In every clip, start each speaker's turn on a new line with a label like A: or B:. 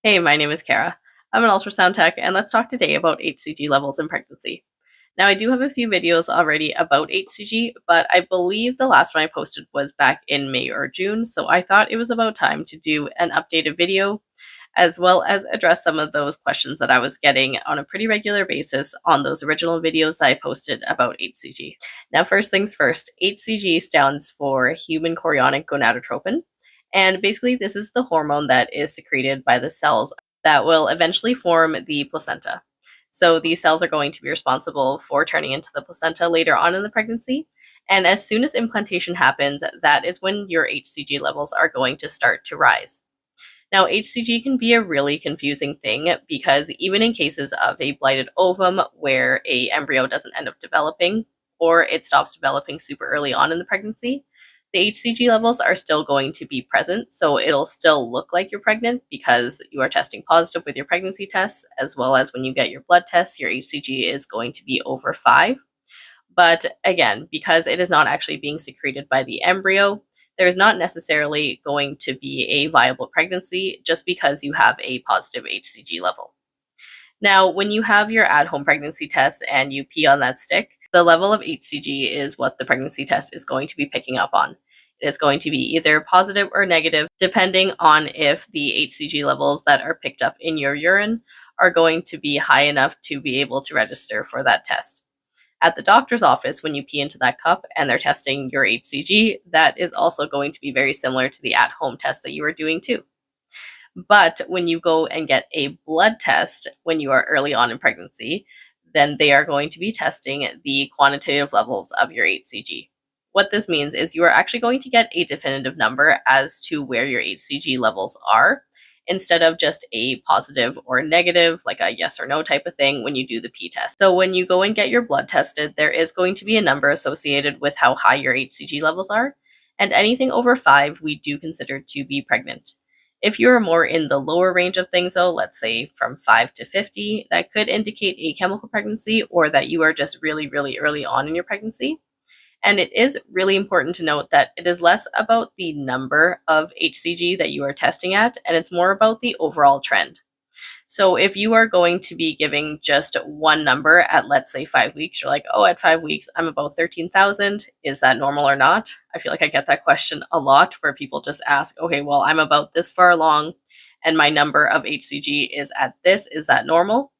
A: Hey, my name is Kara. I'm an ultrasound tech, and let's talk today about hCG levels in pregnancy. Now, I do have a few videos already about hCG, but I believe the last one I posted was back in May or June, so I thought it was about time to do an updated video, as well as address some of those questions that I was getting on a pretty regular basis on those original videos that I posted about hCG. Now, first things first, hCG stands for human chorionic gonadotropin. And basically, this is the hormone that is secreted by the cells that will eventually form the placenta. So these cells are going to be responsible for turning into the placenta later on in the pregnancy. And as soon as implantation happens, that is when your hCG levels are going to start to rise. Now, hCG can be a really confusing thing because even in cases of a blighted ovum where a embryo doesn't end up developing or it stops developing super early on in the pregnancy, the hCG levels are still going to be present. So it'll still look like you're pregnant because you are testing positive with your pregnancy tests, as well as when you get your blood tests, your hCG is going to be over 5. But again, because it is not actually being secreted by the embryo, there's not necessarily going to be a viable pregnancy just because you have a positive hCG level. Now, when you have your at home pregnancy test and you pee on that stick, the level of hCG is what the pregnancy test is going to be picking up on. It is going to be either positive or negative, depending on if the hCG levels that are picked up in your urine are going to be high enough to be able to register for that test. At the doctor's office, when you pee into that cup and they're testing your hCG, that is also going to be very similar to the at home test that you are doing too. But when you go and get a blood test when you are early on in pregnancy, then they are going to be testing the quantitative levels of your hCG. What this means is you are actually going to get a definitive number as to where your hCG levels are instead of just a positive or negative, like a yes or no type of thing when you do the P test. So when you go and get your blood tested, there is going to be a number associated with how high your hCG levels are. And anything over 5, we do consider to be pregnant. If you're more in the lower range of things, though, let's say from 5 to 50, that could indicate a chemical pregnancy or that you are just really, really early on in your pregnancy. And it is really important to note that it is less about the number of hCG that you are testing at, and it's more about the overall trend. So if you are going to be giving just one number at, let's say, 5 weeks, you're like, oh, at 5 weeks, I'm about 13,000. Is that normal or not? I feel like I get that question a lot where people just ask, okay, well, I'm about this far along and my number of hCG is at this. Is that normal?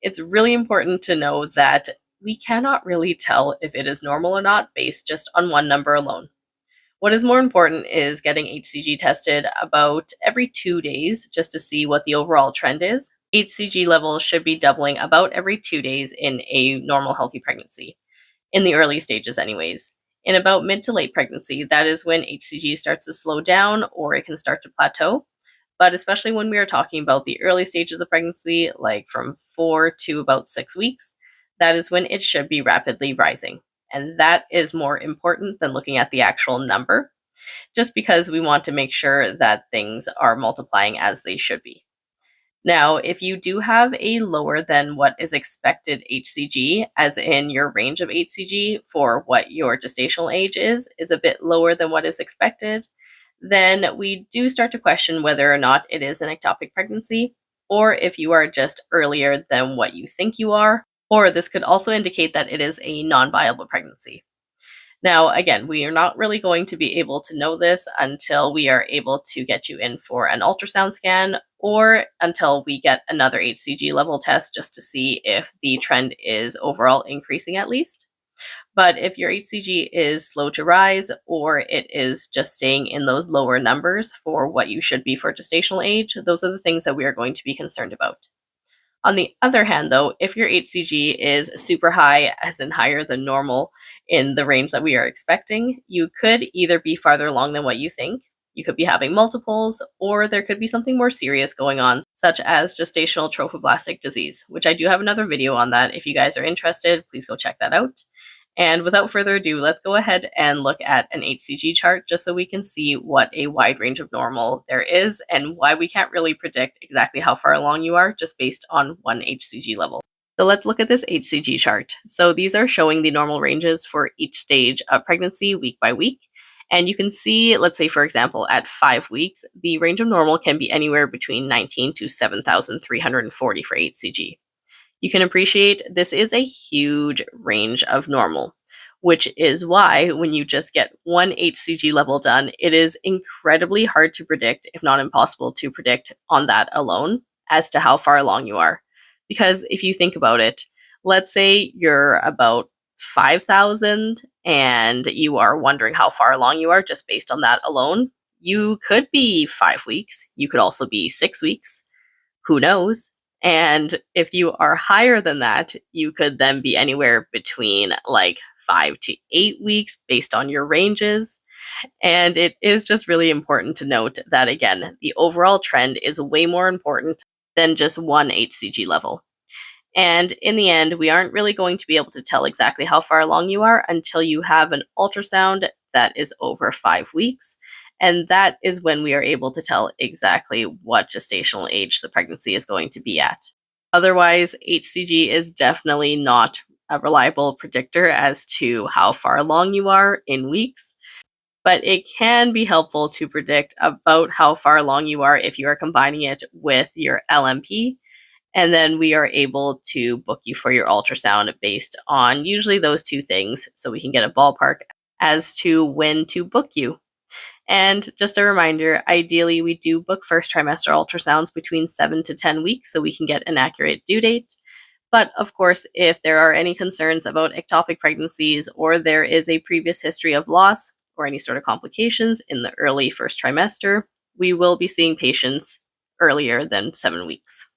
A: It's really important to know that we cannot really tell if it is normal or not based just on one number alone. What is more important is getting hCG tested about every 2 days just to see what the overall trend is. hCG levels should be doubling about every 2 days in a normal healthy pregnancy, in the early stages, anyways. In about mid to late pregnancy, that is when hCG starts to slow down or it can start to plateau. But especially when we are talking about the early stages of pregnancy, like from 4 to about 6 weeks, that is when it should be rapidly rising. And that is more important than looking at the actual number, just because we want to make sure that things are multiplying as they should be. Now, if you do have a lower than what is expected hCG, as in your range of hCG for what your gestational age is a bit lower than what is expected, then we do start to question whether or not it is an ectopic pregnancy, or if you are just earlier than what you think you are, or this could also indicate that it is a non viable pregnancy. Now, again, we are not really going to be able to know this until we are able to get you in for an ultrasound scan or until we get another hCG level test just to see if the trend is overall increasing at least. But if your hCG is slow to rise or it is just staying in those lower numbers for what you should be for gestational age, those are the things that we are going to be concerned about. On the other hand, though, if your hCG is super high, as in higher than normal in the range that we are expecting, you could either be farther along than what you think, you could be having multiples, or there could be something more serious going on, such as gestational trophoblastic disease, which I do have another video on that. If you guys are interested, please go check that out. And without further ado, let's go ahead and look at an hCG chart just so we can see what a wide range of normal there is and why we can't really predict exactly how far along you are just based on one hCG level. So let's look at this hCG chart. So these are showing the normal ranges for each stage of pregnancy week by week. And you can see, let's say, for example, at 5 weeks, the range of normal can be anywhere between 19 to 7,340 for hCG. You can appreciate this is a huge range of normal, which is why when you just get one hCG level done, it is incredibly hard to predict, if not impossible to predict on that alone, as to how far along you are. Because if you think about it, let's say you're about 5,000 and you are wondering how far along you are just based on that alone. You could be 5 weeks, you could also be 6 weeks, who knows? And if you are higher than that, you could then be anywhere between like 5 to 8 weeks based on your ranges. And it is just really important to note that, again, the overall trend is way more important than just one hCG level. And in the end, we aren't really going to be able to tell exactly how far along you are until you have an ultrasound that is over 5 weeks. And that is when we are able to tell exactly what gestational age the pregnancy is going to be at. Otherwise, hCG is definitely not a reliable predictor as to how far along you are in weeks, but it can be helpful to predict about how far along you are if you are combining it with your LMP. And then we are able to book you for your ultrasound based on usually those two things, so we can get a ballpark as to when to book you. And just a reminder, ideally, we do book first trimester ultrasounds between 7 to 10 weeks so we can get an accurate due date. But of course, if there are any concerns about ectopic pregnancies or there is a previous history of loss or any sort of complications in the early first trimester, we will be seeing patients earlier than 7 weeks.